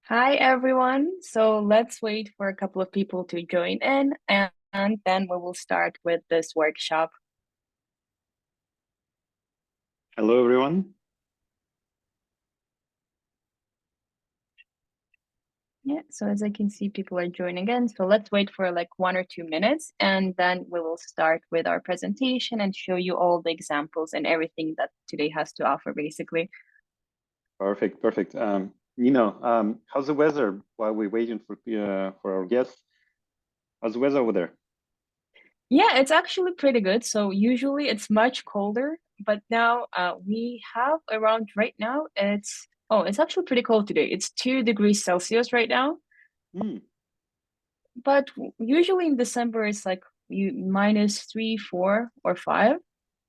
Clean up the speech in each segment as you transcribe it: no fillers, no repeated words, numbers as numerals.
Hi, everyone. So let's wait for a couple of people to join in, and then we will start with this workshop. Hello, everyone. Yeah, so as I can see, people are joining in. So let's wait for like 1 or 2 minutes, and then we will start with our presentation and show you all the examples and everything that today has to offer, basically. Perfect. Nino, how's the weather while we're waiting for our guests? How's the weather over there? Yeah, it's actually pretty good. So usually it's much colder, but now we have around right now it's actually pretty cold today. It's 2 degrees Celsius right now. Hmm. But usually in December it's like you -3, 4, or 5.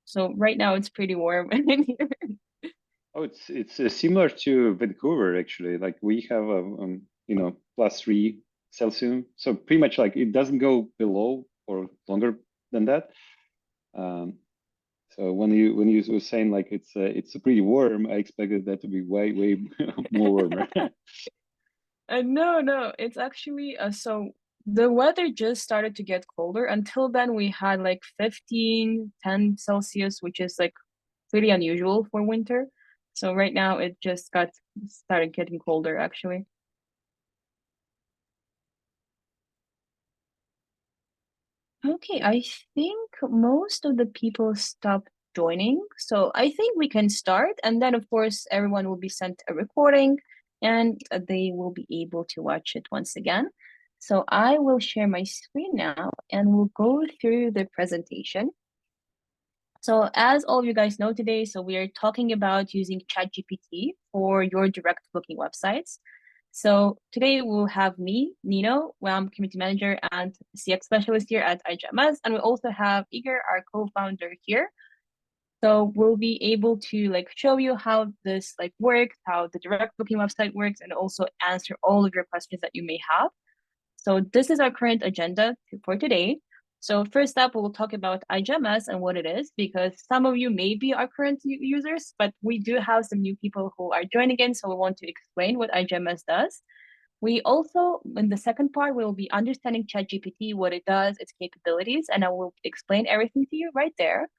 So right now it's pretty warm in here. Oh, it's similar to Vancouver actually. Like we have a +3 Celsius, so pretty much like it doesn't go below or longer than that. Um, so when you were saying like it's pretty warm, I expected that to be way more warmer. No, it's actually so the weather just started to get colder. Until then, we had like 15, 10 Celsius, which is like pretty unusual for winter. So right now it just got started getting colder actually. Okay, I think most of the people stopped joining. So I think we can start, and then of course everyone will be sent a recording and they will be able to watch it once again. So I will share my screen now and we'll go through the presentation. So as all of you guys know today, so we are talking about using ChatGPT for your direct booking websites. So today we'll have me, Nino, I'm community manager and CX specialist here at iGMS, and we also have Igor, our co-founder here. So we'll be able to like show you how this like works, how the direct booking website works, and also answer all of your questions that you may have. So this is our current agenda for today. So first up, we'll talk about iGMS and what it is, because some of you may be our current users, but we do have some new people who are joining in, so we want to explain what iGMS does. We also, in the second part, we will be understanding ChatGPT, what it does, its capabilities, and I will explain everything to you right there.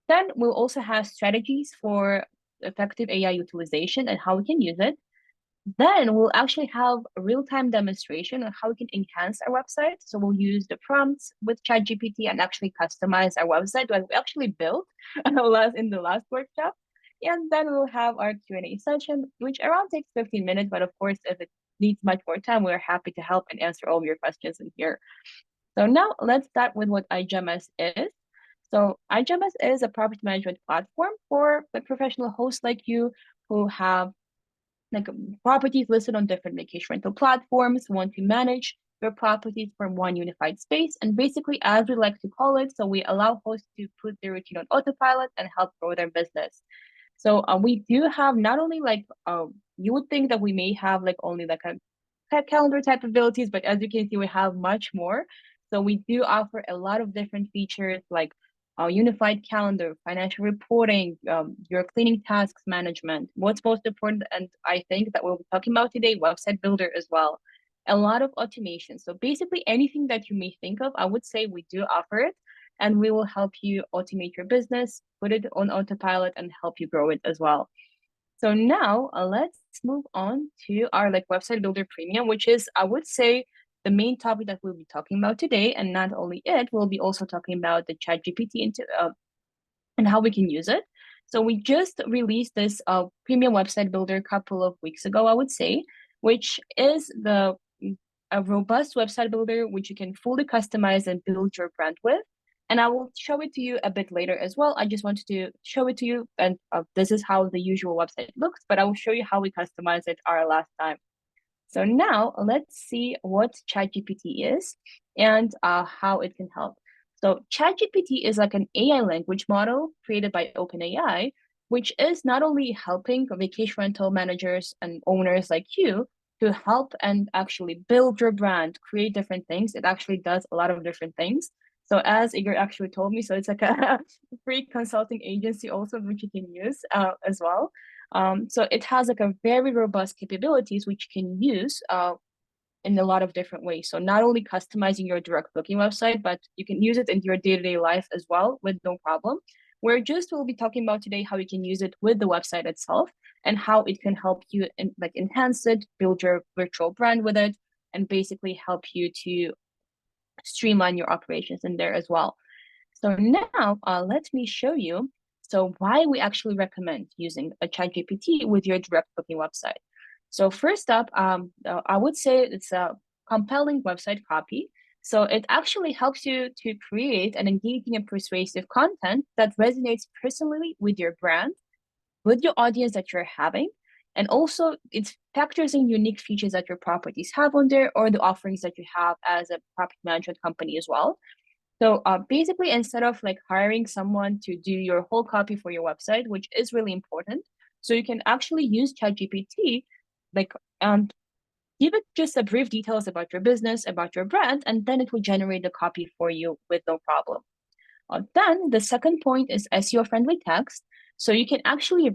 Then we'll also have strategies for effective AI utilization and how we can use it. Then we'll actually have a real-time demonstration of how we can enhance our website. So we'll use the prompts with ChatGPT and actually customize our website that we actually built in the last workshop. And then we'll have our Q&A session, which around takes 15 minutes. But of course, if it needs much more time, we're happy to help and answer all of your questions in here. So now let's start with what iGMS is. So iGMS is a property management platform for like professional hosts like you who have like properties listed on different vacation rental platforms, want to manage your properties from one unified space. And basically, as we like to call it, so we allow hosts to put their routine on autopilot and help grow their business. So we do have not only like you would think that we may have like only like a calendar type abilities, but as you can see, we have much more. So we do offer a lot of different features like unified calendar, financial reporting, your cleaning tasks management. What's most important, and I think that we'll be talking about today, website builder as well. A lot of automation. So basically anything that you may think of, I would say we do offer it, and we will help you automate your business, put it on autopilot, and help you grow it as well. So now let's move on to our like website builder premium, which is I would say the main topic that we'll be talking about today. And not only it, we'll be also talking about the chat GPT and how we can use it. So we just released this premium website builder a couple of weeks ago, I would say, which is a robust website builder which you can fully customize and build your brand with. And I will show it to you a bit later as well. I just wanted to show it to you, and this is how the usual website looks, but I will show you how we customize it our last time. So now let's see what ChatGPT is and how it can help. So ChatGPT is like an AI language model created by OpenAI, which is not only helping vacation rental managers and owners like you to help and actually build your brand, create different things. It actually does a lot of different things. So as Igor actually told me, so it's like a free consulting agency also, which you can use as well. So it has like a very robust capabilities which you can use in a lot of different ways. So not only customizing your direct booking website, but you can use it in your day-to-day life as well with no problem. We'll be talking about today how you can use it with the website itself and how it can help you like enhance it, build your virtual brand with it, and basically help you to streamline your operations in there as well. So now let me show you why we actually recommend using a ChatGPT with your direct booking website. So first up, I would say it's a compelling website copy. So it actually helps you to create an engaging and persuasive content that resonates personally with your brand, with your audience that you're having, and also it factors in unique features that your properties have on there or the offerings that you have as a property management company as well. So basically, instead of like hiring someone to do your whole copy for your website, which is really important, so you can actually use ChatGPT, like and give it just a brief details about your business, about your brand, and then it will generate the copy for you with no problem. Then the second point is SEO friendly text. So you can actually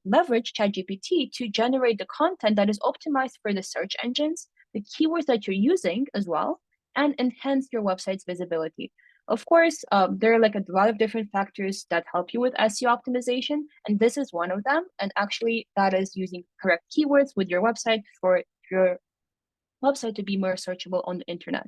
leverage ChatGPT to generate the content that is optimized for the search engines, the keywords that you're using as well, and enhance your website's visibility. Of course, there are like a lot of different factors that help you with SEO optimization, and this is one of them. And actually, that is using correct keywords with your website for your website to be more searchable on the internet.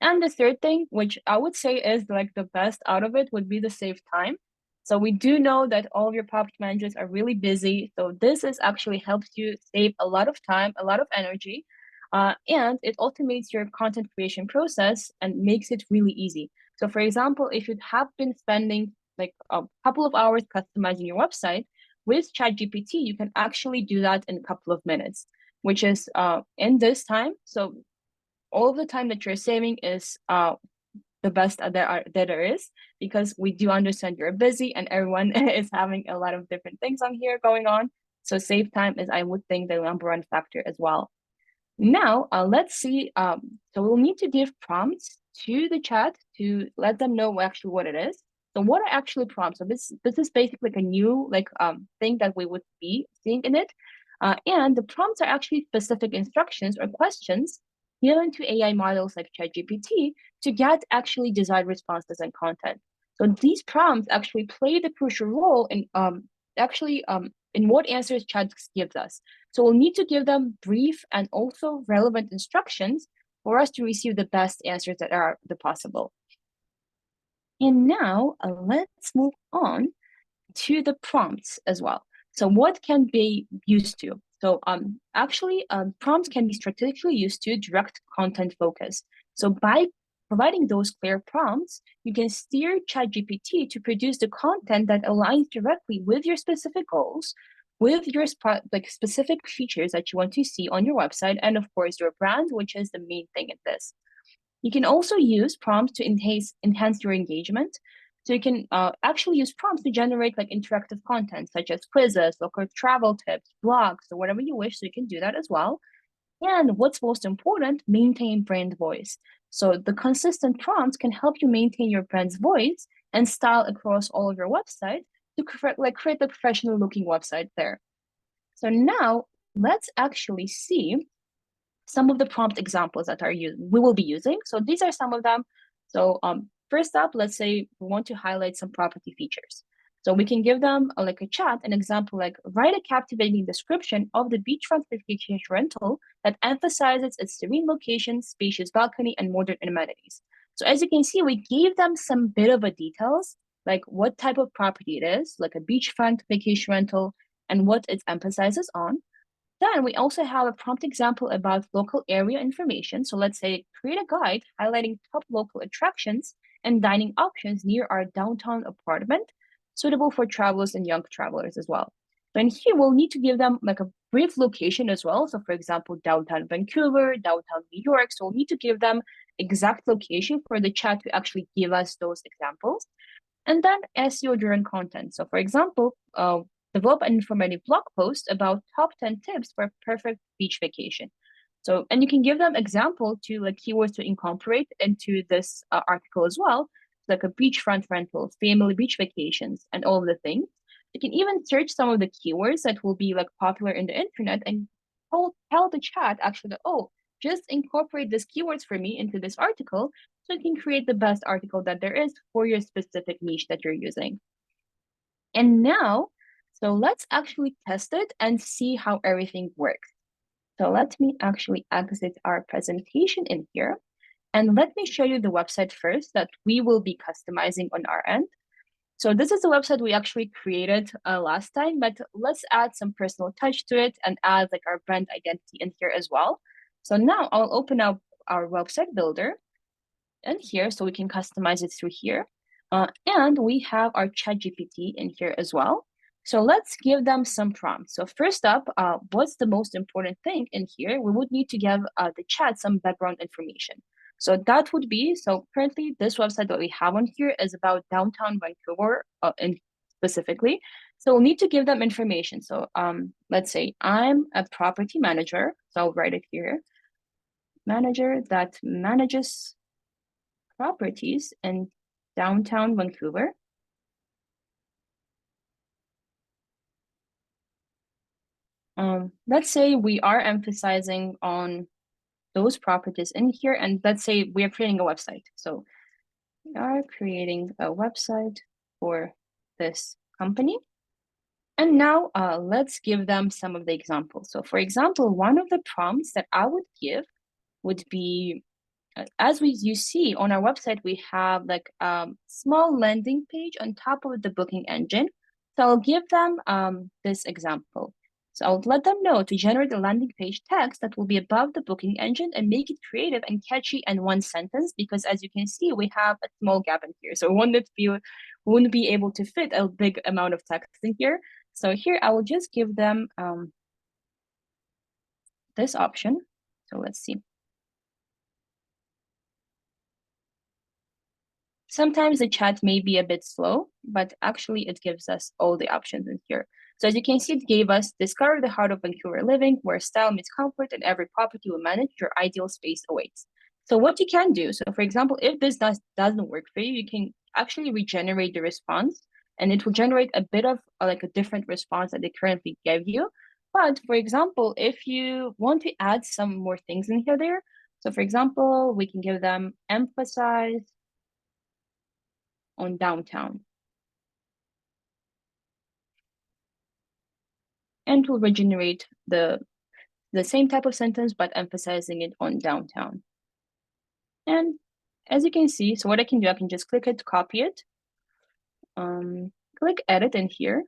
And the third thing, which I would say is like the best out of it, would be the save time. So we do know that all of your property managers are really busy. So this is actually helps you save a lot of time, a lot of energy, and it automates your content creation process and makes it really easy. So for example, if you have been spending like a couple of hours customizing your website, with ChatGPT, you can actually do that in a couple of minutes, which is in this time. So all of the time that you're saving is the best that there is, because we do understand you're busy and everyone is having a lot of different things on here going on. So save time is, I would think, the number one factor as well. Now, let's see. So we'll need to give prompts to the chat to let them know actually what it is. So what are actually prompts? So this is basically like a new thing that we would be seeing in it. And the prompts are actually specific instructions or questions given to AI models like ChatGPT to get actually desired responses and content. So these prompts actually play the crucial role in in what answers Chat gives us. So we'll need to give them brief and also relevant instructions for us to receive the best answers that are the possible. And now let's move on to the prompts as well. So what can be used to? So actually, prompts can be strategically used to direct content focus. So by providing those clear prompts, you can steer ChatGPT to produce the content that aligns directly with your specific goals, with your like specific features that you want to see on your website, and of course your brand, which is the main thing in this. You can also use prompts to enhance your engagement. So you can actually use prompts to generate like interactive content such as quizzes, local travel tips, blogs, or whatever you wish. So you can do that as well. And what's most important, maintain brand voice. So the consistent prompts can help you maintain your brand's voice and style across all of your website to create a professional looking website there. So now let's actually see some of the prompt examples that we will be using. So these are some of them. So first up, let's say we want to highlight some property features. So we can give them like a chat, an example like write a captivating description of the beachfront vacation rental that emphasizes its serene location, spacious balcony, and modern amenities. So as you can see, we gave them some bit of a details, like what type of property it is, like a beachfront vacation rental, and what it emphasizes on. Then we also have a prompt example about local area information. So let's say create a guide highlighting top local attractions and dining options near our downtown apartment, suitable for travelers and young travelers as well. And here we'll need to give them like a brief location as well. So for example, downtown Vancouver, downtown New York. So we'll need to give them exact location for the chat to actually give us those examples. And then SEO driven content. So for example, develop an informative blog post about top 10 tips for a perfect beach vacation. So, and you can give them example to like keywords to incorporate into this article as well, like a beachfront rental, family beach vacations, and all of the things. You can even search some of the keywords that will be like popular in the internet and tell the chat actually that, oh, just incorporate these keywords for me into this article so you can create the best article that there is for your specific niche that you're using. And now, so let's actually test it and see how everything works. So let me actually exit our presentation in here. And let me show you the website first that we will be customizing on our end. So this is the website we actually created last time, but let's add some personal touch to it and add like our brand identity in here as well. So now I'll open up our website builder and here, so we can customize it through here. And we have our ChatGPT in here as well. So let's give them some prompts. So first up, what's the most important thing in here? We would need to give the chat some background information. So that would be, so currently this website that we have on here is about downtown Vancouver specifically. So we'll need to give them information. So let's say I'm a property manager. So I'll write it here. Manager that manages properties in downtown Vancouver. Let's say we are emphasizing on those properties in here, and let's say we are creating a website. So we are creating a website for this company. And now let's give them some of the examples. So for example, one of the prompts that I would give would be, as you see on our website, we have like a small landing page on top of the booking engine. So I'll give them this example. So I'll let them know to generate a landing page text that will be above the booking engine and make it creative and catchy in one sentence, because as you can see, we have a small gap in here. So we wouldn't be able to fit a big amount of text in here. So here I will just give them this option. So let's see. Sometimes the chat may be a bit slow, but actually it gives us all the options in here. So as you can see, it gave us discover the heart of Vancouver living, where style meets comfort and every property will manage, your ideal space awaits. So what you can do, so for example, if this doesn't work for you, you can actually regenerate the response and it will generate a bit of like a different response that they currently gave you. But for example, if you want to add some more things in here there, so for example, we can give them emphasize on downtown. And will regenerate the same type of sentence, but emphasizing it on downtown. And as you can see, so what I can do, I can just click it, copy it, click edit in here.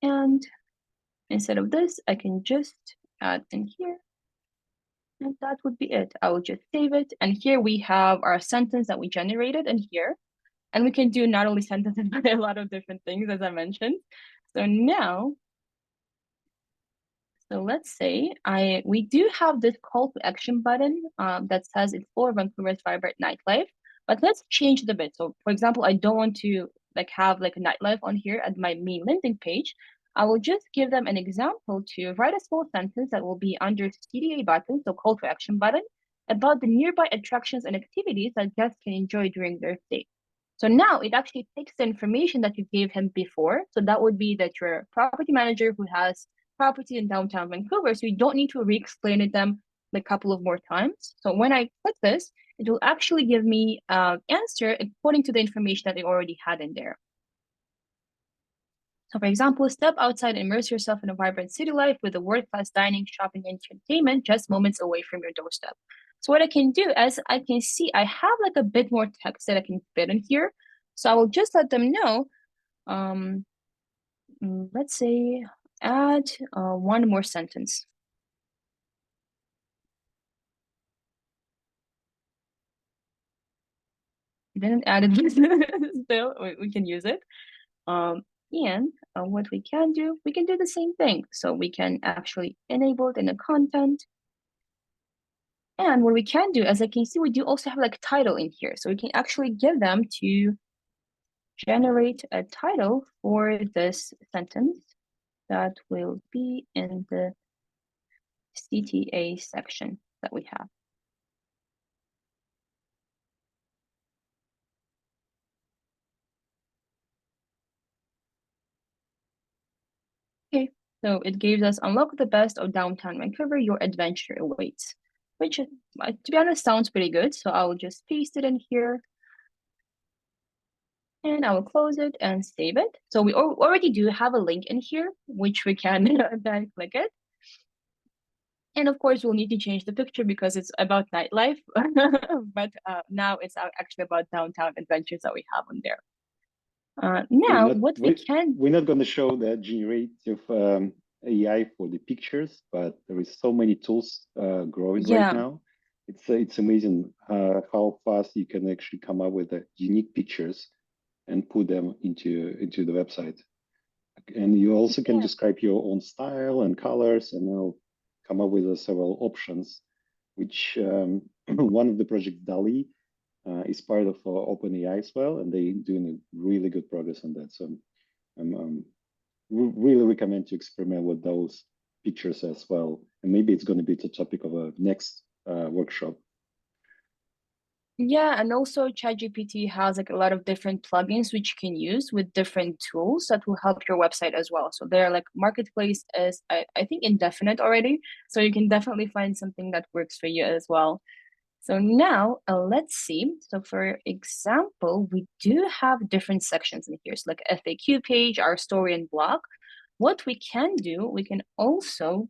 And instead of this, I can just add in here. And that would be it. I will just save it. And here we have our sentence that we generated in here. And we can do not only sentences, but a lot of different things, as I mentioned. So now, so let's say we do have this call to action button that says explore Vancouver's vibrant nightlife, but let's change it a bit. So for example, I don't want to like have like a nightlife on here at my main landing page. I will just give them an example to write a small sentence that will be under CTA button, so call to action button, about the nearby attractions and activities that guests can enjoy during their stay. So now it actually takes the information that you gave him before. So that would be that you're a property manager who has property in downtown Vancouver. So you don't need to re-explain it them like a couple of more times. So when I click this, it will actually give me an answer according to the information that they already had in there. So for example, step outside and immerse yourself in a vibrant city life with a world-class dining, shopping, and entertainment just moments away from your doorstep. So what I can do, as I can see, I have like a bit more text that I can fit in here. So I will just let them know, let's say, add one more sentence. Didn't add it still, we can use it. And what we can do the same thing. So we can actually enable it in the content. And what we can do, as I can see, we do also have like title in here. So we can actually give them to generate a title for this sentence that will be in the CTA section that we have. So it gives us unlock the best of downtown Vancouver, your adventure awaits, which to be honest sounds pretty good. So I'll just paste it in here and I will close it and save it. So we already do have a link in here, which we can then click it. And of course, we'll need to change the picture because it's about nightlife. But now it's actually about downtown adventures that we have on there. We're Now, not what we we, can, we're not going to show the generative AI for the pictures, but there is so many tools growing right yeah, now. It's amazing how fast you can actually come up with unique pictures and put them into the website. And you also can yeah, describe your own style and colors, and it'll come up with several options. Which one of the projects, DALI, is part of OpenAI as well, and they doing a really good progress on that. So I'm really recommend to experiment with those pictures as well. And maybe it's going to be the topic of a next workshop. yeah. And also ChatGPT has like a lot of different plugins which you can use with different tools that will help your website as well. So their like marketplace is I think indefinite already. So you can definitely find something that works for you as well. So now let's see. So for example, we do have different sections in here. So like FAQ page, our story and blog. What we can do, we can also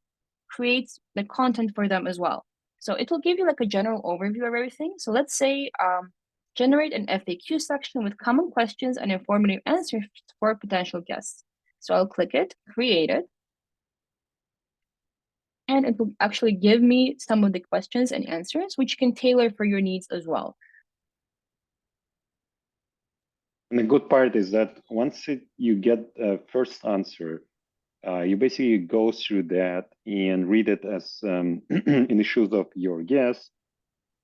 create the content for them as well. So it will give you like a general overview of everything. So let's say generate an FAQ section with common questions and informative answers for potential guests. So I'll click it, create it, and it will actually give me some of the questions and answers, which you can tailor for your needs as well. And the good part is that once you get a first answer, you basically go through that and read it as in the shoes of your guest.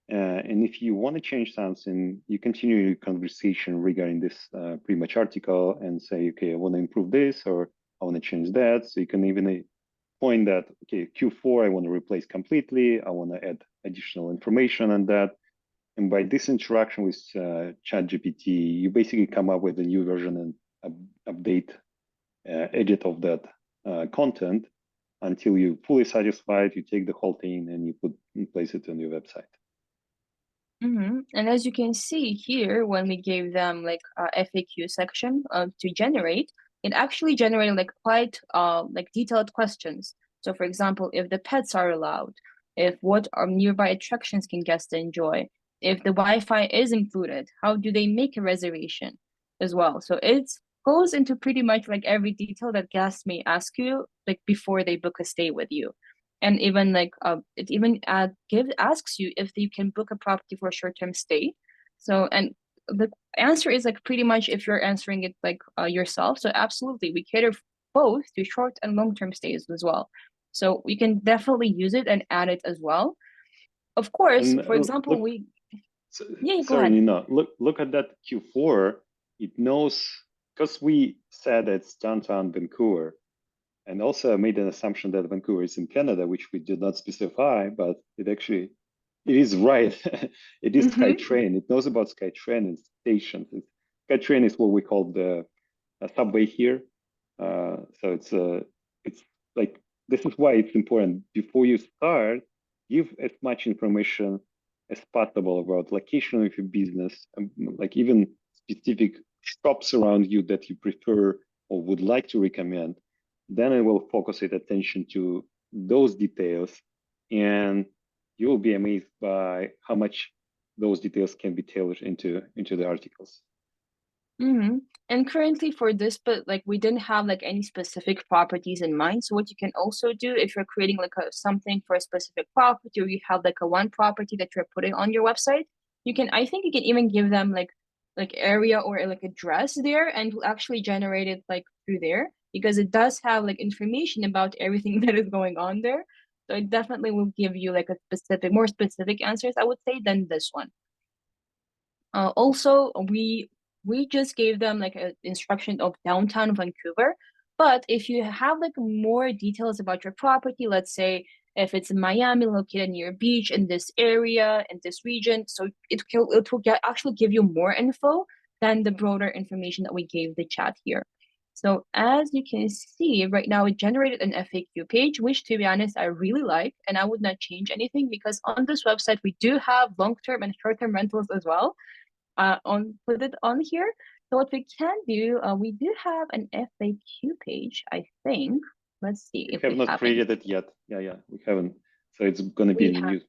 And if you want to change something, you continue your conversation regarding this pretty much article and say, okay, I want to improve this or I want to change that. So you can even point that, okay, Q4, I want to replace completely. I want to add additional information on that. And by this interaction with ChatGPT, you basically come up with a new version and update, edit of that content until you're fully satisfied. You take the whole thing and you place it on your website. And as you can see here, when we gave them like a FAQ section to generate, it actually generated like quite like detailed questions. So for example, if the pets are allowed, if what are nearby attractions can guests enjoy, if the Wi-Fi is included, how do they make a reservation as well? So it goes into pretty much like every detail that guests may ask you like before they book a stay with you. And even like it even asks you if you can book a property for a short-term stay. So and the answer is like pretty much if you're answering it like yourself. So absolutely, we cater both to short and long-term stays as well. So we can definitely use it and add it as well. Of course, And for example, look, we yeah, go sorry, ahead. Nina, look at that Q4. It knows because we said it's downtown Vancouver, and also made an assumption that Vancouver is in Canada, which we did not specify, but it is right. It is Mm-hmm. SkyTrain. It knows about SkyTrain and stations. SkyTrain is what we call the subway here. So it's like this is why it's important before you start, give as much information as possible about location of your business, like even specific shops around you that you prefer or would like to recommend. Then I will focus its attention to those details, and you will be amazed by how much those details can be tailored into the articles. And currently for this, but like we didn't have like any specific properties in mind. So what you can also do if you're creating like a something for a specific property or you have like a one property that you're putting on your website, I think you can even give them like area or like address there and will actually generate it like through there because it does have like information about everything that is going on there. So it definitely will give you like a more specific answers, I would say, than this one. Also, we just gave them like an instruction of downtown Vancouver. But if you have like more details about your property, let's say if it's in Miami, located near a beach in this area, in this region, so it will actually give you more info than the broader information that we gave the chat here. So as you can see, right now it generated an FAQ page, which to be honest, I really like, and I would not change anything because on this website, we do have long-term and short-term rentals as well. Put it on here. So what we can do, we do have an FAQ page, I think. Let's see We if have we not have any. created it yet. Yeah, we haven't. So it's going to be We a have. new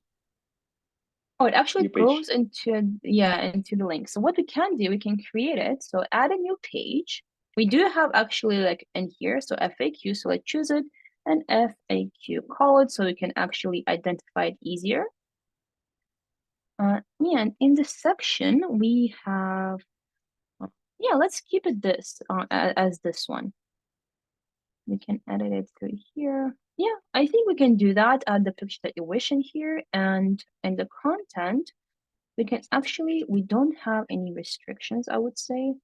Oh, it actually page. goes into, yeah, into the link. So what we can do, we can create it. So add a new page. We do have actually like in here, so FAQ, so let's choose it, and FAQ, call it so we can actually identify it easier. And in this section, we have, yeah, let's keep it this as this one. We can edit it through here. Yeah, I think we can do that. Add the picture that you wish in here, and in the content, we can actually, we don't have any restrictions, I would say.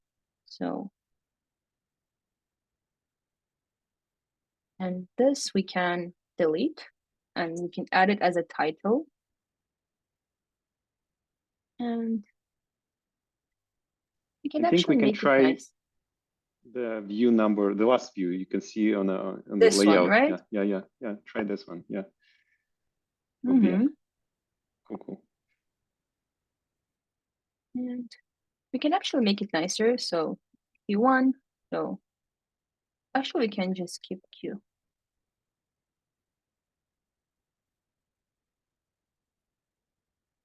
So, and this we can delete, and we can add it as a title. And we can I think we actually can make it try nice. the view number, the last view you can see on the This one, layout. right? Yeah. Try this one. Yeah. Oh yeah. Mm-hmm. Cool. And we can actually make it nicer. So Q1. So actually we can just keep Q.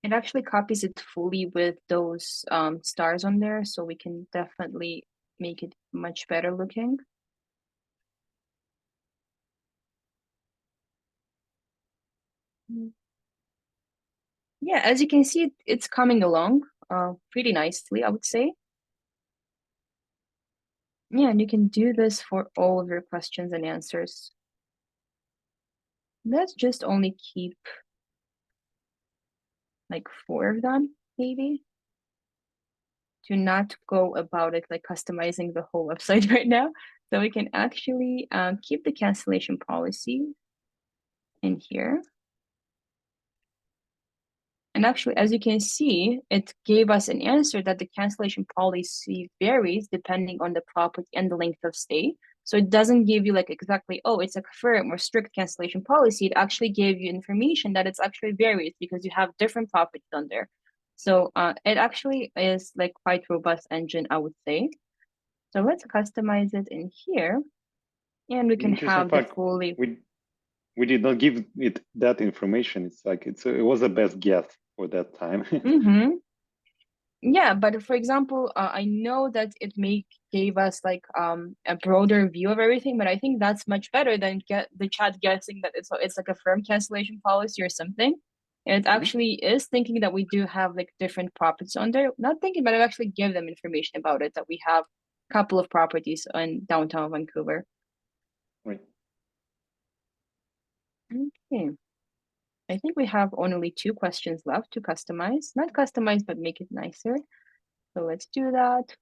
It actually copies it fully with those stars on there, so we can definitely make it much better looking. Yeah, as you can see, it's coming along pretty nicely, I would say. Yeah, and you can do this for all of your questions and answers. Let's just only keep like 4 of them, maybe. Do not go about it like customizing the whole website right now. So we can actually keep the cancellation policy in here. And actually, as you can see, it gave us an answer that the cancellation policy varies depending on the property and the length of stay. So it doesn't give you like exactly, oh, it's a firm or strict cancellation policy. It actually gave you information that it's actually varies because you have different properties on there. So it actually is like quite robust engine, I would say. So let's customize it in here, and we can Interesting have the fact. fully. We did not give it that information. It's like it was the best guess for that time. Mm-hmm. Yeah, but for example, I know that it gave us like a broader view of everything, but I think that's much better than get the chat guessing that it's like a firm cancellation policy or something. It Mhm. actually is thinking that we do have like different properties on there. Not thinking, but it actually give them information about it that we have a couple of properties in downtown Vancouver. Right. Okay. I think we have only 2 questions left to customize. Not customize, but make it nicer. So let's do that.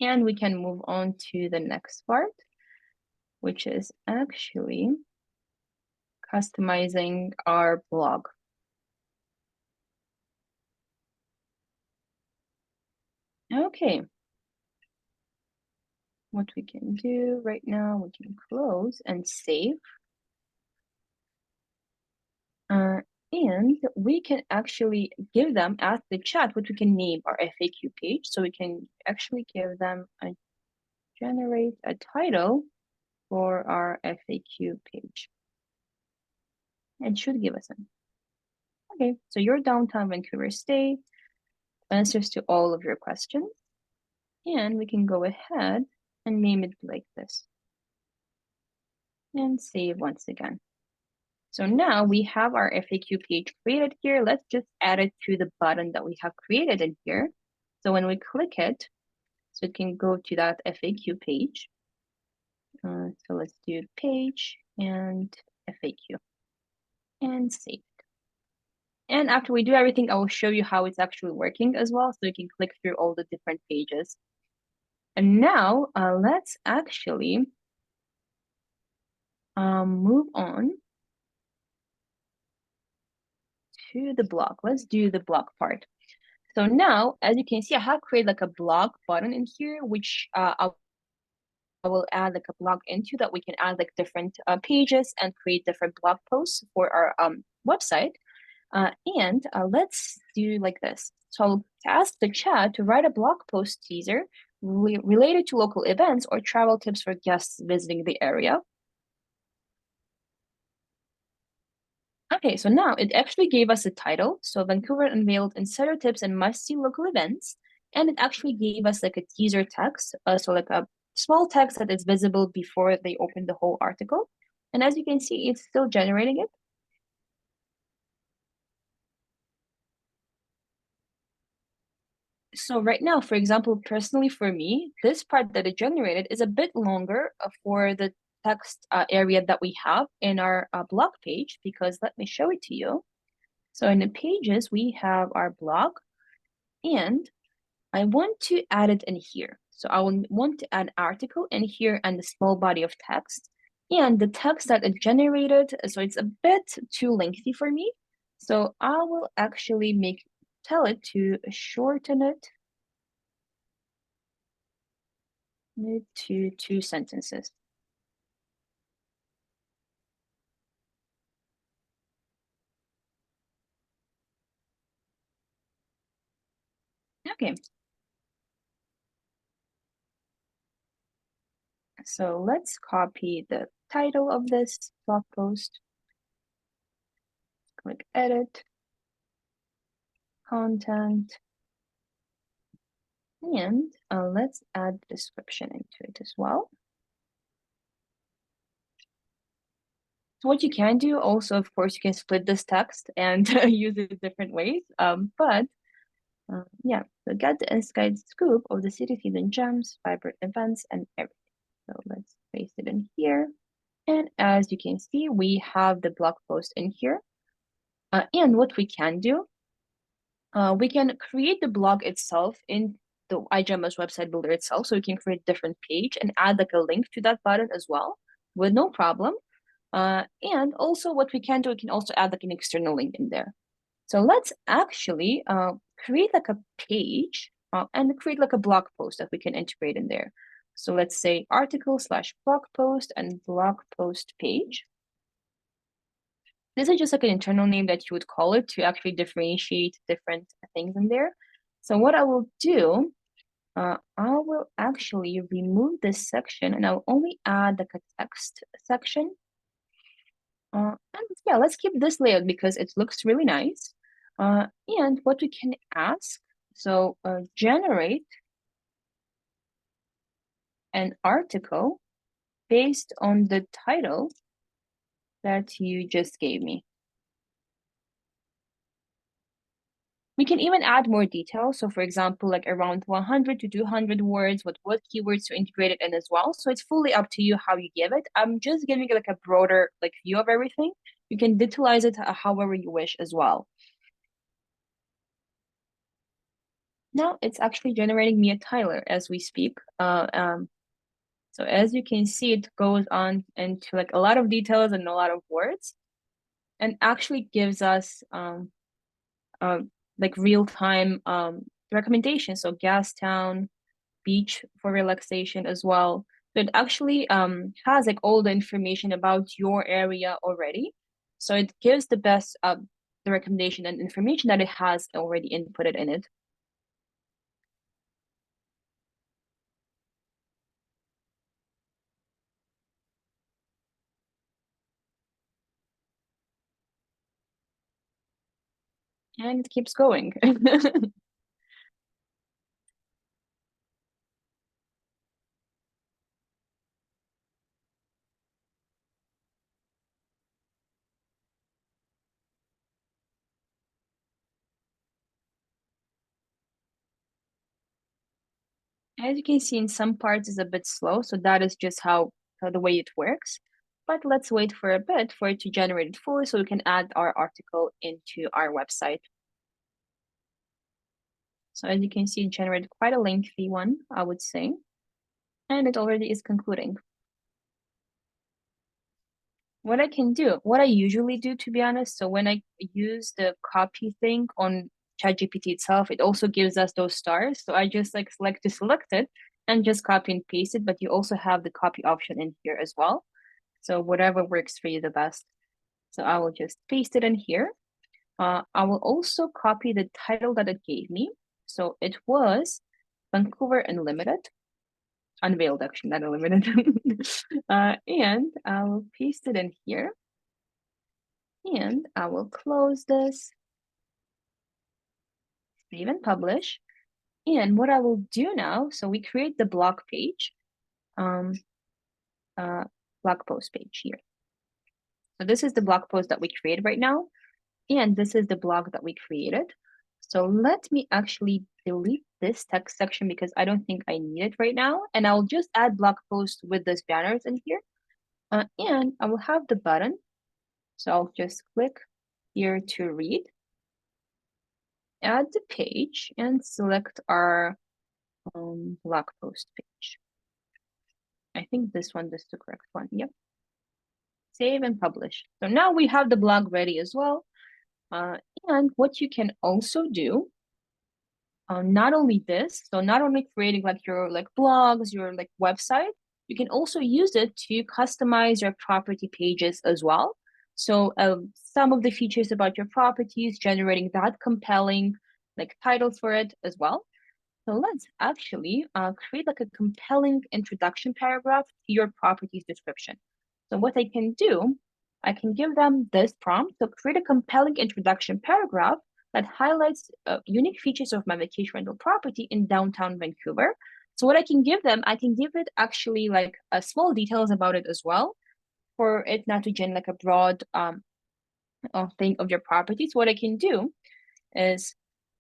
And we can move on to the next part, which is actually customizing our blog. Okay. What we can do right now, we can close and save. And we can actually give them at the chat what we can name our FAQ page. So we can actually give them a generate a title for our FAQ page. It should give us an. Okay, so your downtown Vancouver stay answers to all of your questions. And we can go ahead and name it like this and save once again. So now we have our FAQ page created here. Let's just add it to the button that we have created in here. So when we click it, so it can go to that FAQ page. So let's do page and FAQ and save. And after we do everything, I will show you how it's actually working as well. So you can click through all the different pages. And now let's actually move on to the blog. Let's do the blog part. So now, as you can see, I have created like a blog button in here, which will add like a blog into that we can add like different pages and create different blog posts for our website. And let's do like this. So I'll ask the chat to write a blog post teaser related to local events or travel tips for guests visiting the area. Okay, so now it actually gave us a title. So Vancouver unveiled insider tips and must-see local events. And it actually gave us like a teaser text. So like a small text that is visible before they open the whole article. And as you can see, it's still generating it. So right now, for example, personally for me, this part that it generated is a bit longer for the text area that we have in our blog page, because let me show it to you. So in the pages, we have our blog, and I want to add it in here. So I will want to add article in here and the small body of text. And the text that it generated, so it's a bit too lengthy for me. So I will actually tell it to shorten it to 2 sentences. Okay. So let's copy the title of this blog post. Click edit, content, and let's add description into it as well. So what you can do also, of course, you can split this text and use it different ways. Yeah, so get the inside scoop of the city hidden gems, vibrant events, and everything. So let's paste it in here. And as you can see, we have the blog post in here. And what we can do, we can create the blog itself in the iGMS website builder itself. So we can create a different page and add like a link to that button as well with no problem. And also what we can do, we can also add like an external link in there. So let's actually create like a page and create like a blog post that we can integrate in there. So let's say article/blog post and blog post page. This is just like an internal name that you would call it to actually differentiate different things in there. So what I will do, I will actually remove this section and I'll only add like a text section. And yeah, let's keep this layout because it looks really nice. And what we can ask, so generate an article based on the title that you just gave me. We can even add more details. So for example, like around 100 to 200 words, what keywords to integrate it in as well. So it's fully up to you how you give it. I'm just giving it like a broader like view of everything. You can detailize it however you wish as well. Now it's actually generating me a tiler as we speak. So as you can see, it goes on into like a lot of details and a lot of words, and actually gives us like real-time recommendations. So gas town, beach for relaxation as well. So it actually has like all the information about your area already. So it gives the best the recommendation and information that it has already inputted in it. And it keeps going. As you can see, in some parts is a bit slow, so that is just how the way it works. But let's wait for a bit for it to generate it fully so we can add our article into our website. So as you can see, it generated quite a lengthy one, I would say. And it already is concluding. What I can do, what I usually do, to be honest, so when I use the copy thing on ChatGPT itself, it also gives us those stars. So I just like select it and just copy and paste it, but you also have the copy option in here as well. So whatever works for you the best. So I will just paste it in here. I will also copy the title that it gave me. So it was Vancouver Unlimited, Unveiled actually, not Unlimited. And I will paste it in here. And I will close this, save and publish. And what I will do now, so we create the blog page, blog post page here. So this is the blog post that we created right now. And this is the blog that we created. So let me actually delete this text section because I don't think I need it right now. And I'll just add blog post with those banners in here. And I will have the button. So I'll just click here to read, add the page, and select our blog post page. I think this one is the correct one. Yep. Save and publish. So now we have the blog ready as well. And what you can also do, not only this, so not only creating like your like blogs, your like website, you can also use it to customize your property pages as well. So some of the features about your properties, generating that compelling like titles for it as well. So let's actually create like a compelling introduction paragraph to your property's description. So what I can do, I can give them this prompt to create a compelling introduction paragraph that highlights unique features of my vacation rental property in downtown Vancouver. So what I can give them, I can give it actually like small details about it as well, for it not to generate like a broad thing of your property. So what I can do is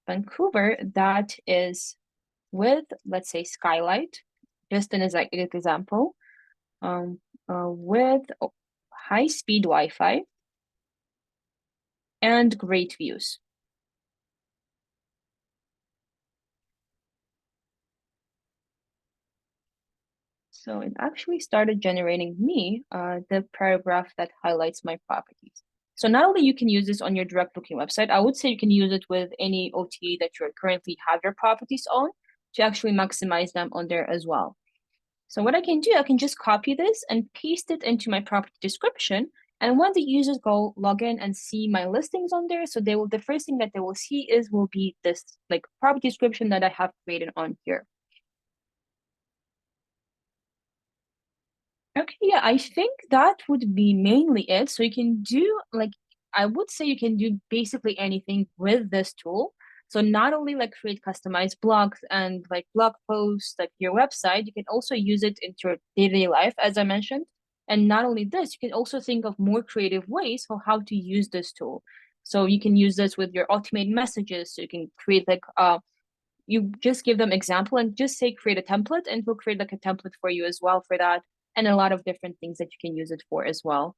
Vancouver, that is with, let's say, skylight, just an example, with high-speed Wi-Fi and great views. So it actually started generating me the paragraph that highlights my properties. So not only you can use this on your direct booking website, I would say you can use it with any OTA that you currently have your properties on to actually maximize them on there as well. So what I can do, I can just copy this and paste it into my property description. And when the users go log in and see my listings on there, so they will, the first thing that they will see will be this like property description that I have created on here. Okay, yeah, I think that would be mainly it. So you can do like, I would say you can do basically anything with this tool. So not only like create customized blogs and like blog posts, like your website, you can also use it into your day-to-day life, as I mentioned. And not only this, you can also think of more creative ways for how to use this tool. So you can use this with your automated messages. So you can create like you just give them example and just say create a template, and we'll create like a template for you as well for that, and a lot of different things that you can use it for as well.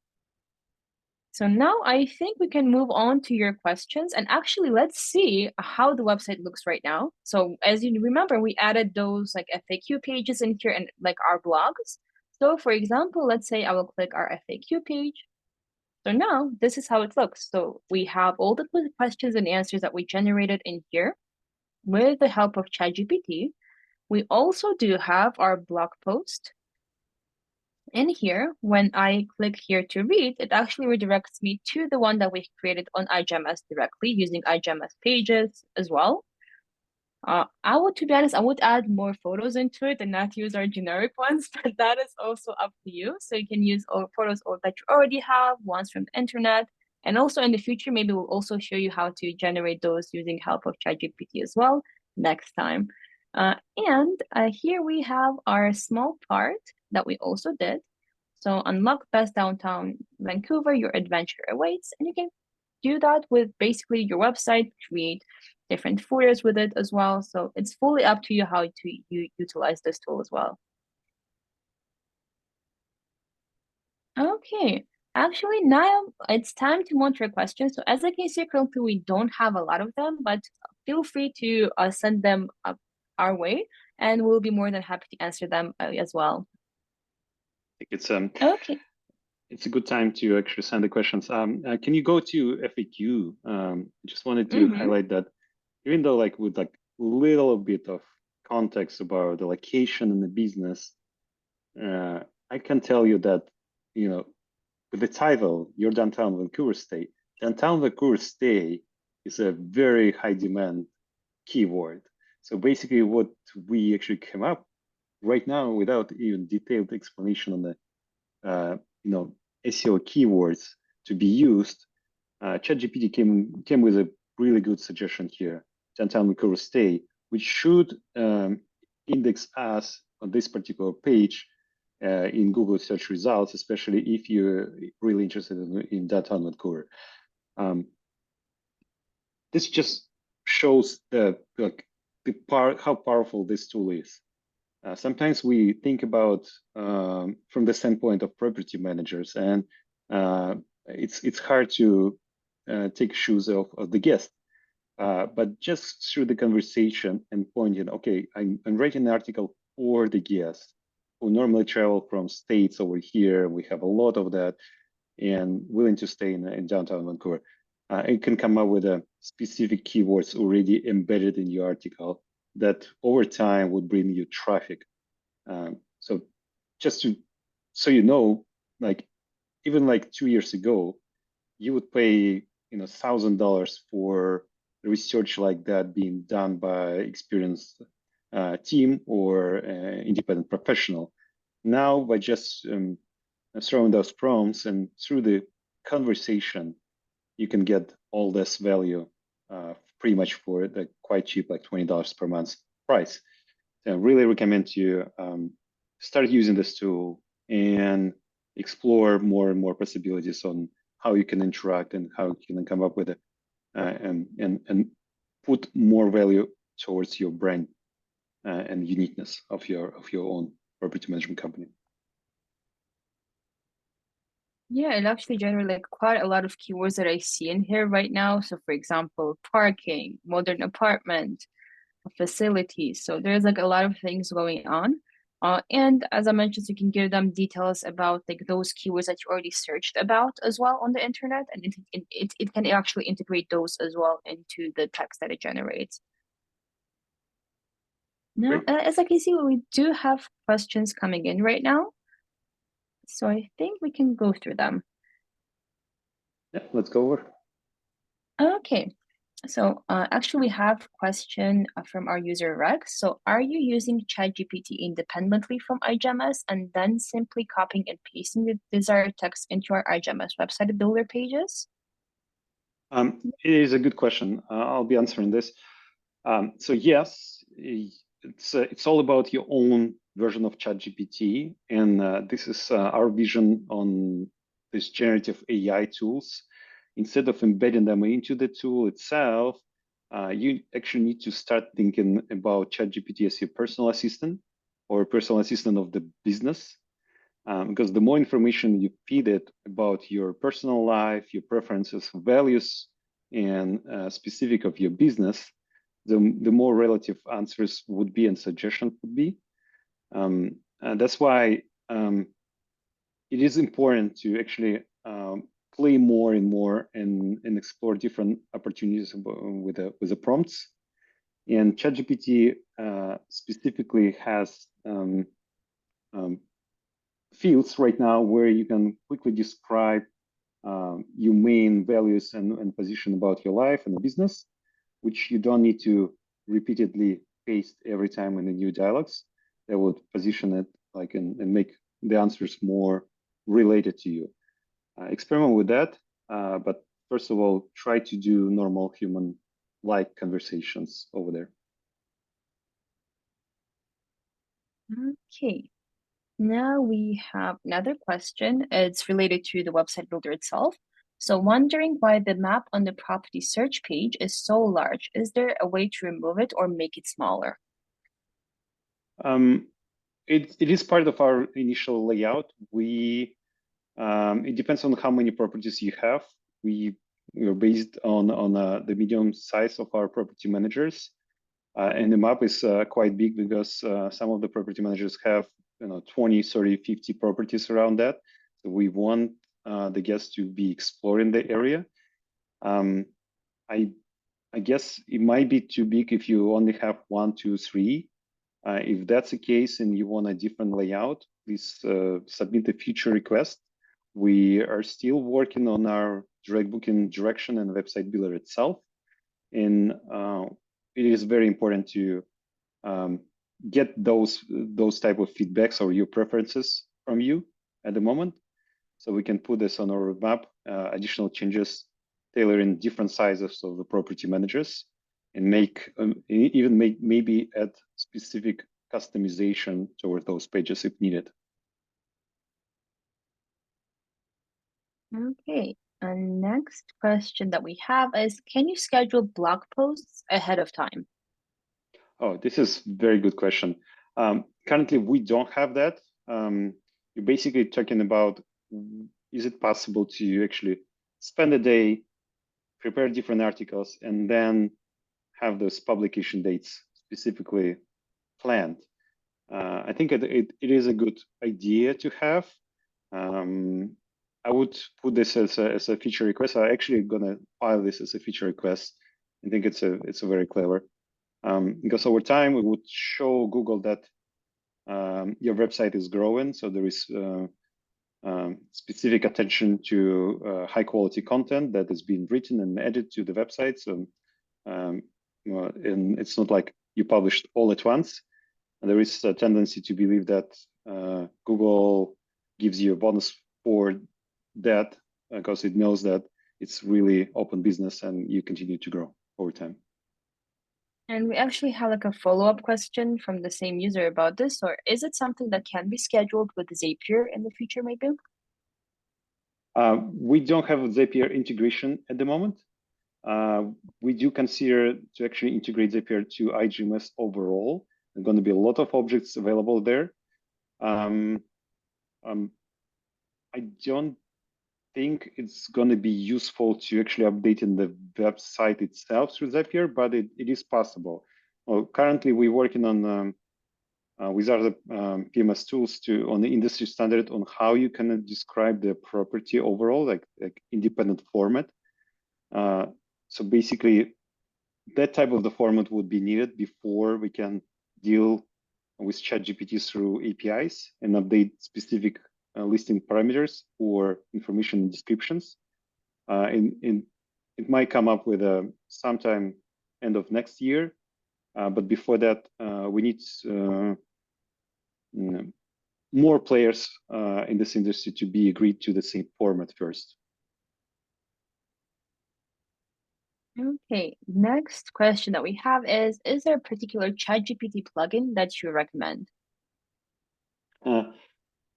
So now I think we can move on to your questions, and actually let's see how the website looks right now. So as you remember, we added those like FAQ pages in here and like our blogs. So for example, let's say I will click our FAQ page. So now this is how it looks. So we have all the questions and answers that we generated in here with the help of ChatGPT. We also do have our blog post. In here, when I click here to read, it actually redirects me to the one that we created on iGMS directly using iGMS pages as well. To be honest, I would add more photos into it and not use our generic ones, but that is also up to you. So you can use all photos that you already have, ones from the internet. And also in the future, maybe we'll also show you how to generate those using help of ChatGPT as well next time. Here we have our small part that we also did. So unlock best downtown Vancouver, your adventure awaits. And you can do that with basically your website, create different footers with it as well. So it's fully up to you how to utilize this tool as well. Okay, actually now it's time to monitor questions. So as I can see currently, we don't have a lot of them, but feel free to send them up our way, and we'll be more than happy to answer them as well. I think it's Okay. it's a good time to actually send the questions. Can you go to FAQ? I just wanted to highlight that even though like with like little bit of context about the location and the business, I can tell you that, with the title, your downtown Vancouver stay, downtown Vancouver stay is a very high demand keyword. So basically what we actually came up right now without even detailed explanation on the, SEO keywords to be used, ChatGPT came with a really good suggestion here, downtown Vancouver stay, which should index us on this particular page in Google search results, especially if you're really interested in downtown Vancouver. This just shows how powerful this tool is. Sometimes we think about from the standpoint of property managers, and it's hard to take shoes off of the guest. But just through the conversation and pointing, okay, I'm writing an article for the guest who normally travel from states over here. We have a lot of that and willing to stay in downtown Vancouver. It can come up with a specific keywords already embedded in your article that over time would bring you traffic. So just so you know, like even like 2 years ago, you would pay $1,000 for research like that being done by experienced team or independent professional. Now, by just throwing those prompts and through the conversation, you can get all this value pretty much for the quite cheap, like $20 per month price. So I really recommend you start using this tool and explore more and more possibilities on how you can interact and how you can come up with it and put more value towards your brand and uniqueness of your own property management company. Yeah, it actually generates like quite a lot of keywords that I see in here right now. So for example, parking, modern apartment, facilities. So there's like a lot of things going on. And as I mentioned, you can give them details about like those keywords that you already searched about as well on the internet, and it can actually integrate those as well into the text that it generates. Now, Great. as I can see, we do have questions coming in right now. So I think we can go through them. Yeah, let's go over. Okay. So actually, we have a question from our user Rex. So are you using ChatGPT independently from iGMS and then simply copying and pasting the desired text into our iGMS website builder pages? It is a good question. I'll be answering this. So yes, it's all about your own version of ChatGPT, and this is our vision on these generative AI tools. Instead of embedding them into the tool itself, you actually need to start thinking about ChatGPT as your personal assistant or personal assistant of the business. Because the more information you feed it about your personal life, your preferences, values, and specific of your business, the more relative answers would be and suggestions would be. That's why it is important to actually play more and more and explore different opportunities with the prompts. And ChatGPT specifically has fields right now where you can quickly describe your main values and position about your life and the business, which you don't need to repeatedly paste every time in the new dialogues. That would position it like and make the answers more related to you. Experiment with that, but first of all, try to do normal human-like conversations over there. Okay. Now we have another question. It's related to the website builder itself. So wondering why the map on the property search page is so large. Is there a way to remove it or make it smaller? It is part of our initial layout. It depends on how many properties you have. We're based on the medium size of our property managers, and the map is quite big because some of the property managers have 20, 30, 50 properties around that. So we want the guests to be exploring the area. I guess it might be too big if you only have 1, 2, 3 If that's the case and you want a different layout, please submit a feature request. We are still working on our direct booking direction and website builder itself. And it is very important to get those type of feedbacks or your preferences from you at the moment, so we can put this on our roadmap. Additional changes, tailoring different sizes of the property managers, and maybe add specific customization toward those pages if needed. Okay. And next question that we have is, can you schedule blog posts ahead of time? Oh, this is very good question. Currently, we don't have that. You're basically talking about, is it possible to actually spend a day, prepare different articles, and then have those publication dates specifically planned? I think it is a good idea to have. I would put this as a feature request. I'm actually gonna file this as a feature request. I think it's a very clever, because over time it would show Google that your website is growing. So there is specific attention to high quality content that is being written and added to the website. So and it's not like you published all at once. And there is a tendency to believe that Google gives you a bonus for that because it knows that it's really open business and you continue to grow over time. And we actually have like a follow-up question from the same user about this, or is it something that can be scheduled with Zapier in the future, maybe? We don't have Zapier integration at the moment. We do consider to actually integrate Zapier to iGMS overall. There's going to be a lot of objects available there. I don't think it's going to be useful to actually update in the website itself through Zapier, but it is possible. Well, currently, we're working on with other PMS tools on the industry standard on how you can describe the property overall, like independent format. So basically, that type of the format would be needed before we can deal with ChatGPT through APIs and update specific listing parameters or information descriptions. It might come up with sometime end of next year, but before that, we need more players in this industry to be agreed to the same format first. Okay, next question that we have is there a particular ChatGPT plugin that you recommend?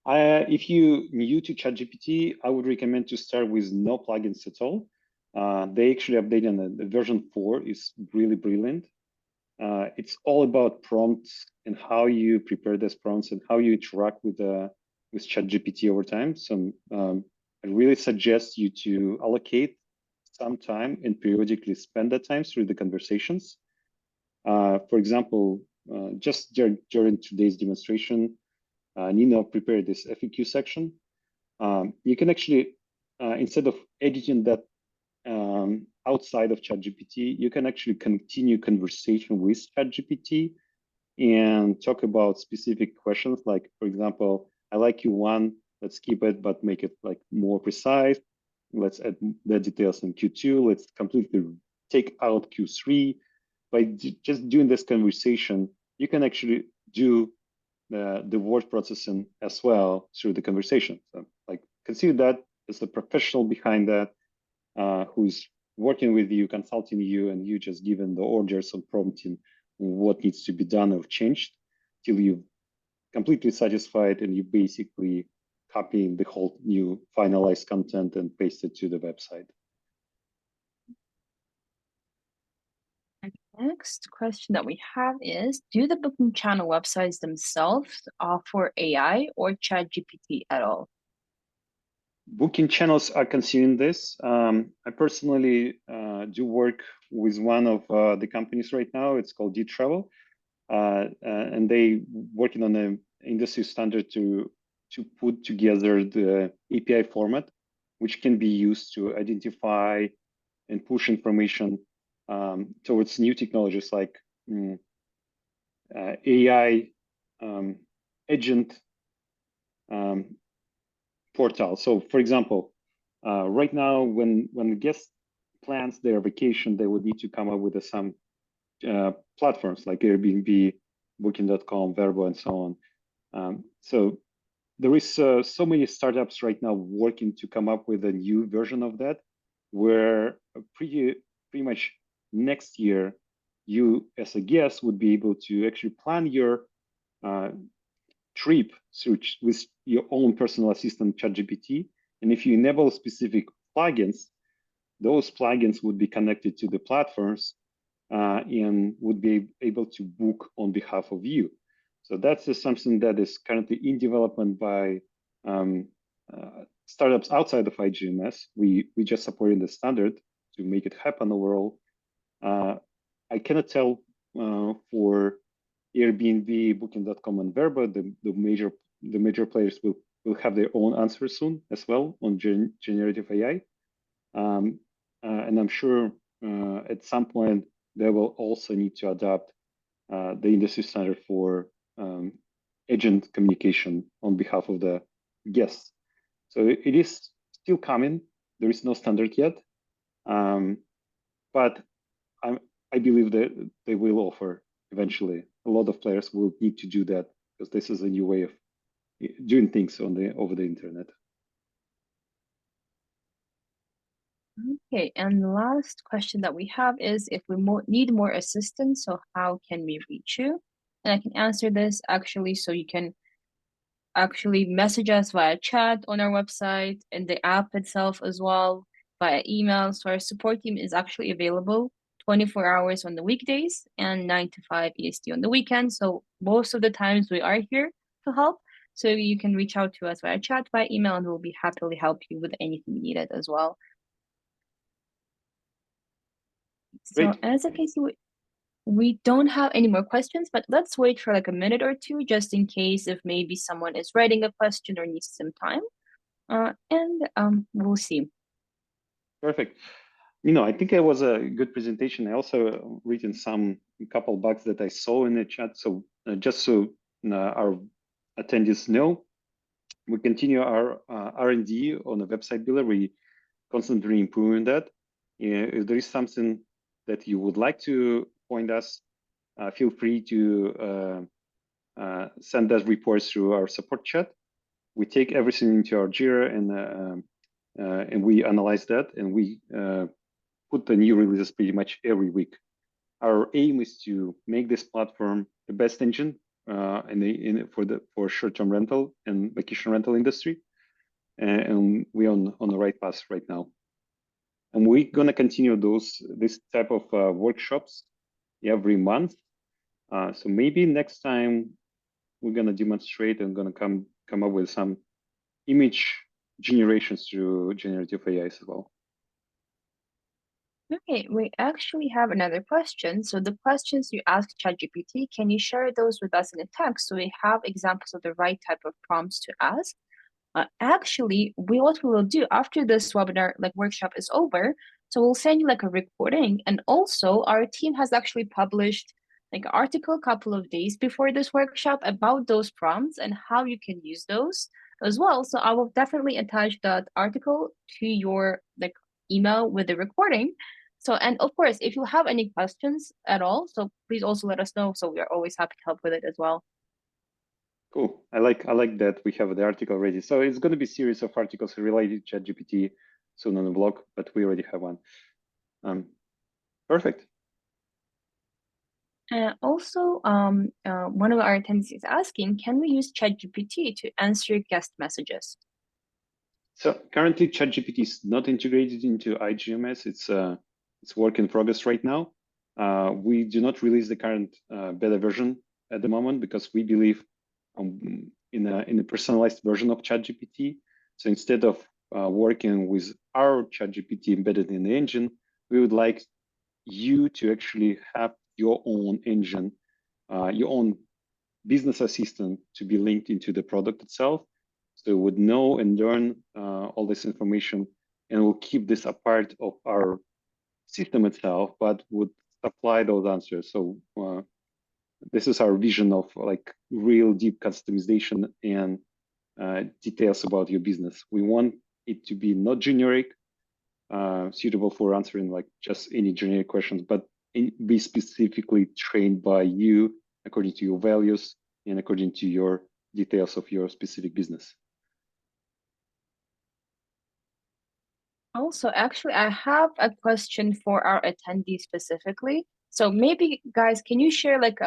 If you're new to ChatGPT, I would recommend to start with no plugins at all. They actually updated on the version 4 is really brilliant. It's all about prompts and how you prepare those prompts and how you interact with ChatGPT over time. So I really suggest you to allocate some time and periodically spend that time through the conversations. For example, just during today's demonstration, Nina prepared this FAQ section. You can actually, instead of editing that outside of ChatGPT, you can actually continue conversation with ChatGPT and talk about specific questions. Like, for example, I like Q1, let's keep it, but make it like more precise. Let's add the details in Q2. Let's completely take out Q3. By just doing this conversation, you can actually do the word processing as well through the conversation. So, like, consider that as the professional behind that, who's working with you, consulting you, and you just given the orders and prompting what needs to be done or changed till you completely satisfied and you basically copying the whole new finalized content and paste it to the website. Next question that we have is, do the booking channel websites themselves offer AI or ChatGPT at all? Booking channels are consuming this. I personally do work with one of the companies right now. It's called D-Travel, and they working on an industry standard to put together the API format, which can be used to identify and push information towards new technologies like AI agent portal. So, for example, right now, when the guest plans their vacation, they would need to come up with some platforms like Airbnb, Booking.com, Verbo, and so on. So there is so many startups right now working to come up with a new version of that, where pretty much next year, you as a guest would be able to actually plan your uh, trip through with your own personal assistant ChatGPT. And if you enable specific plugins, those plugins would be connected to the platforms and would be able to book on behalf of you. So that's something that is currently in development by startups outside of iGMS. We just supporting the standard to make it happen overall. I cannot tell for Airbnb, Booking.com, and Verbo. The major players will have their own answers soon as well on generative AI. And I'm sure at some point they will also need to adopt the industry standard for agent communication on behalf of the guests. So it is still coming. There is no standard yet, but I, I believe that they will offer eventually. A lot of players will need to do that because this is a new way of doing things on the over the internet. Okay, and the last question that we have is if we need more assistance, so how can we reach you? And I can answer this actually, so you can actually message us via chat on our website and the app itself as well, via email. So our support team is actually available 24 hours on the weekdays and 9 to 5 EST on the weekends. So most of the times we are here to help. So you can reach out to us via chat, via email, and we'll be happily help you with anything needed as well. So Great. as a case, we don't have any more questions, but let's wait for like a minute or two just in case if maybe someone is writing a question or needs some time. And we'll see. Perfect. I think it was a good presentation. I also written some couple bugs that I saw in the chat. So just so our attendees know, we continue our R&D on the website builder. We constantly improving that. If there is something that you would like to point us, feel free to send us reports through our support chat. We take everything into our Jira and we analyze that, and we put the new releases pretty much every week. Our aim is to make this platform the best engine for short-term rental and vacation rental industry, and we're on the right path right now. And we're gonna continue this type of workshops every month. So maybe next time we're gonna demonstrate and gonna come up with some image generations through generative AI as well. Okay, we actually have another question. So the questions you asked ChatGPT, can you share those with us in a text so we have examples of the right type of prompts to ask? Actually, what we will do after this webinar, like workshop is over, so we'll send you like a recording. And also our team has actually published like an article a couple of days before this workshop about those prompts and how you can use those as well. So I will definitely attach that article to your like email with the recording. So, and of course, if you have any questions at all, so please also let us know. So we are always happy to help with it as well. Cool. I like that we have the article ready. So it's going to be a series of articles related to ChatGPT soon on the blog, but we already have one. Perfect. Also, one of our attendees is asking, can we use ChatGPT to answer guest messages? So currently, ChatGPT is not integrated into iGMS. It's work in progress right now. We do not release the current beta version at the moment because we believe in a personalized version of ChatGPT. So instead of working with our ChatGPT embedded in the engine, we would like you to actually have your own engine, your own business assistant to be linked into the product itself. So it would know and learn all this information, and will keep this a part of our system itself, but would supply those answers. So this is our vision of like real deep customization and details about your business. We want it to be not generic, suitable for answering like just any generic questions, but be specifically trained by you according to your values and according to your details of your specific business. Also, actually, I have a question for our attendees specifically. So maybe, guys, can you share like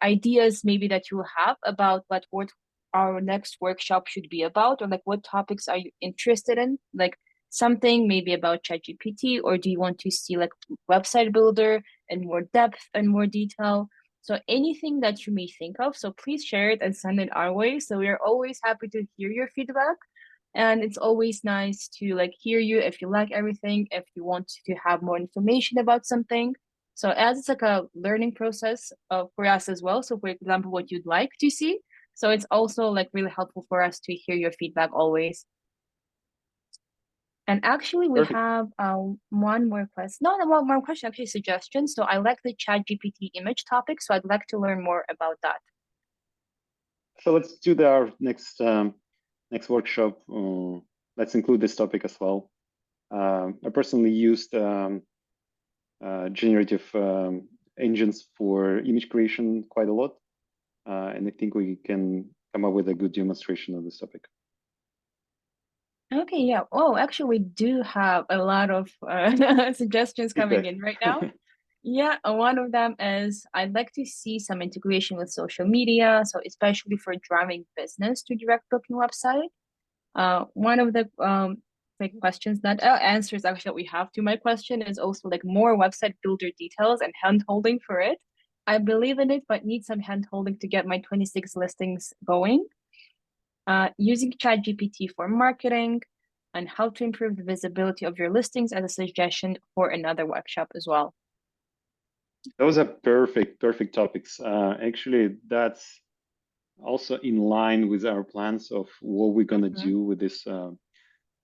ideas maybe that you have about what our next workshop should be about, or like what topics are you interested in? Like something maybe about ChatGPT, or do you want to see like website builder in more depth and more detail? So anything that you may think of, so please share it and send it our way. So we are always happy to hear your feedback. And it's always nice to like hear you if you like everything, if you want to have more information about something. So as it's like a learning process for us as well. So for example, what you'd like to see. So it's also like really helpful for us to hear your feedback always. And actually, we Perfect. have one more question. No, no, one more question, actually, suggestion. So I like the ChatGPT image topic. So I'd like to learn more about that. So let's do our next workshop. Let's include this topic as well. I personally used generative engines for image creation quite a lot, and I think we can come up with a good demonstration of this topic. Okay, yeah. Oh, actually, we do have a lot of suggestions coming Feedback. in right now. Yeah, one of them is I'd like to see some integration with social media, so especially for driving business to direct booking website. One of the like questions that answers actually that we have to my question is also like more website builder details and hand holding for it. I believe in it, but need some hand holding to get my 26 listings going. Using ChatGPT for marketing, and how to improve the visibility of your listings as a suggestion for another workshop as well. Those are perfect topics. Actually, that's also in line with our plans of what we're gonna do with this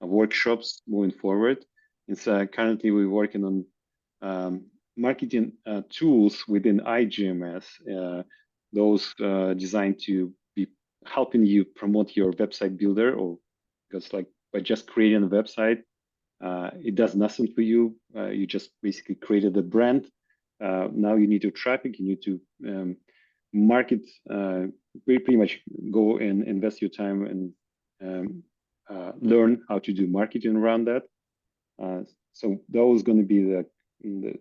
workshops moving forward. It's currently we're working on marketing tools within iGMS, those designed to be helping you promote your website builder, or because like by just creating a website, it does nothing for you. You just basically created a brand. Now you need to traffic, you need to market, pretty much go and invest your time and learn how to do marketing around that. So those going to be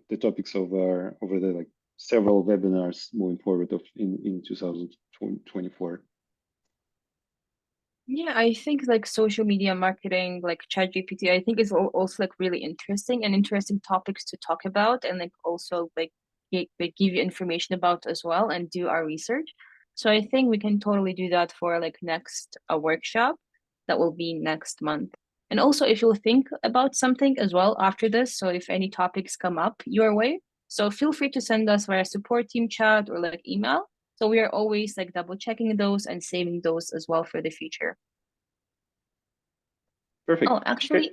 the topics of our over the like several webinars moving forward in 2024. Yeah, I think like social media marketing, like ChatGPT, I think is also like really interesting topics to talk about, and like also like they give you information about as well and do our research. So I think we can totally do that for like next workshop that will be next month. And also if you'll think about something as well after this, so if any topics come up your way, so feel free to send us via support team chat or like email. So we are always like double checking those and saving those as well for the future. Oh, Perfect. Okay. actually,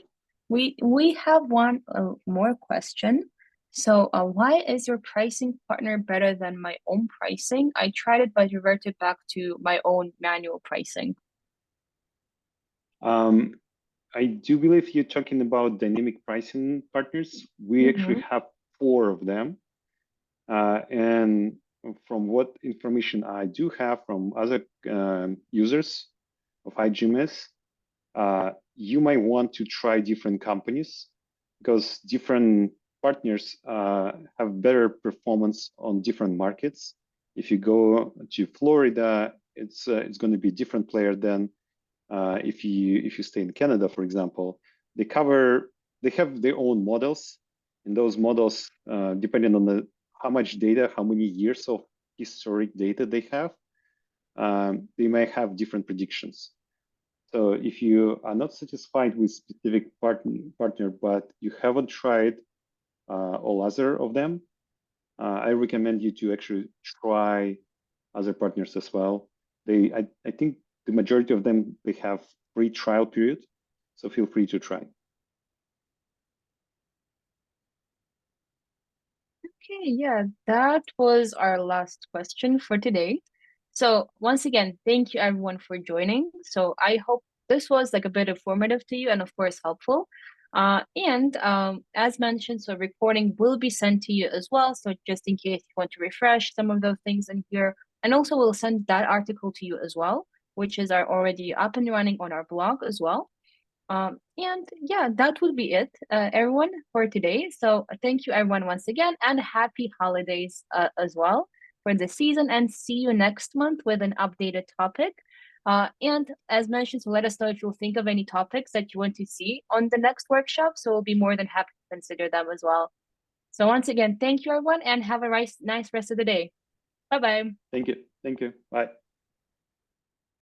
we have one more question. So, why is your pricing partner better than my own pricing? I tried it, but reverted back to my own manual pricing. Um, I do believe you're talking about dynamic pricing partners. We actually Mm-hmm. have 4 of them. And from what information I do have from other users of iGMS, you might want to try different companies because different partners have better performance on different markets. If you go to Florida, it's going to be a different player than if you stay in Canada, for example. They have their own models, and those models, depending on how much data, how many years of historic data they have, they may have different predictions. So if you are not satisfied with specific partner, but you haven't tried all other of them, I recommend you to actually try other partners as well. I think the majority of them, they have free trial period, so feel free to try. Okay, yeah, that was our last question for today. So once again, thank you everyone for joining. So I hope this was like a bit informative to you and of course helpful. And as mentioned, so recording will be sent to you as well. So just in case you want to refresh some of those things in here, and also we'll send that article to you as well, which is are already up and running on our blog as well. And yeah, that would be it, everyone, for today. So thank you, everyone, once again, and happy holidays as well for the season. And see you next month with an updated topic. And as mentioned, so let us know if you'll think of any topics that you want to see on the next workshop. So we'll be more than happy to consider them as well. So once again, thank you, everyone, and have a nice rest of the day. Bye bye. Thank you. Thank you. Bye.